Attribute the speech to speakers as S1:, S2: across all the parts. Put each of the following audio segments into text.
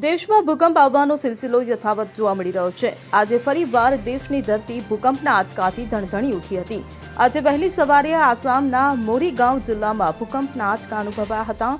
S1: દેશમાં ભૂકંપ આવવાનો સિલસિલો યથાવત જોવા મળી રહ્યો છે। આજે ફરીવાર દેશની ધરતી ભૂકંપના આંચકાથી ધણધણી ઉઠી હતી। આજે વહેલી સવારે આસામના મોરીગાંવ જિલ્લામાં ભૂકંપના આંચકા અનુભવાયા હતા।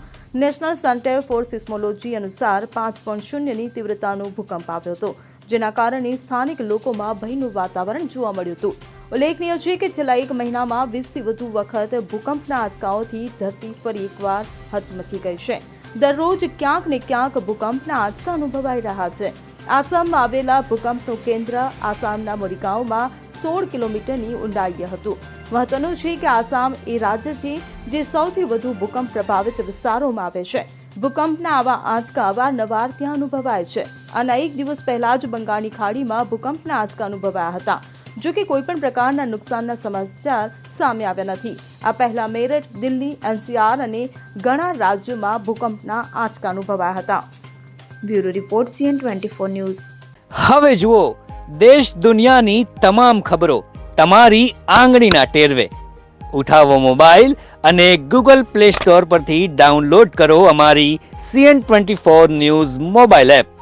S1: નેશનલ સેન્ટર ફોર સિસ્મોલોજી અનુસાર 5.0ની તીવ્રતાનો ભૂકંપ આવ્યો હતો, જેના કારણે સ્થાનિક લોકોમાં ભયનું વાતાવરણ જોવા મળ્યું હતું। ઉલ્લેખનીય છે કે છેલ્લા એક મહિનામાં 20થી વધુ વખત ભૂકંપના આંચકાઓથી ધરતી ફરી એકવાર હચમચી ગઈ છે। દરરોજ ક્યાંક ને ક્યાંક ભૂકંપના આંચકા અનુભવાઈ રહ્યા છે। આસામમાં આવેલા ભૂકંપનું કેન્દ્ર આસામના મોરીગાંવમાં 16 કિલોમીટરની ઊંડાઈએ હતું। મહત્વનું છે કે આસામ એ રાજ્ય છે જે સૌથી વધુ ભૂકંપ પ્રભાવિત વિસ્તારોમાં આવે છે। ભૂકંપના આવા આંચકા અવારનવાર ત્યાં અનુભવાય છે। આના એક દિવસ પહેલા જ બંગાળની ખાડીમાં ભૂકંપના આંચકા અનુભવાયા હતા, જો કે કોઈપણ પ્રકારના નુકસાનના સમાચાર સામે આવ્યા નથી। આ પહેલા મેરઠ, દિલ્હી, એનસીઆર અને ઘણા રાજ્યોમાં ભૂકંપના આંચકા અનુભવાયા હતા। Bureau report CN24 news.
S2: હવે જુઓ દેશ દુનિયાની તમામ ખબરો તમારી આંગળીના ટેરવે। ઉઠાવો મોબાઈલ અને Google Play Store પરથી ડાઉનલોડ કરો અમારી CN24 ન્યૂઝ મોબાઈલ એપ।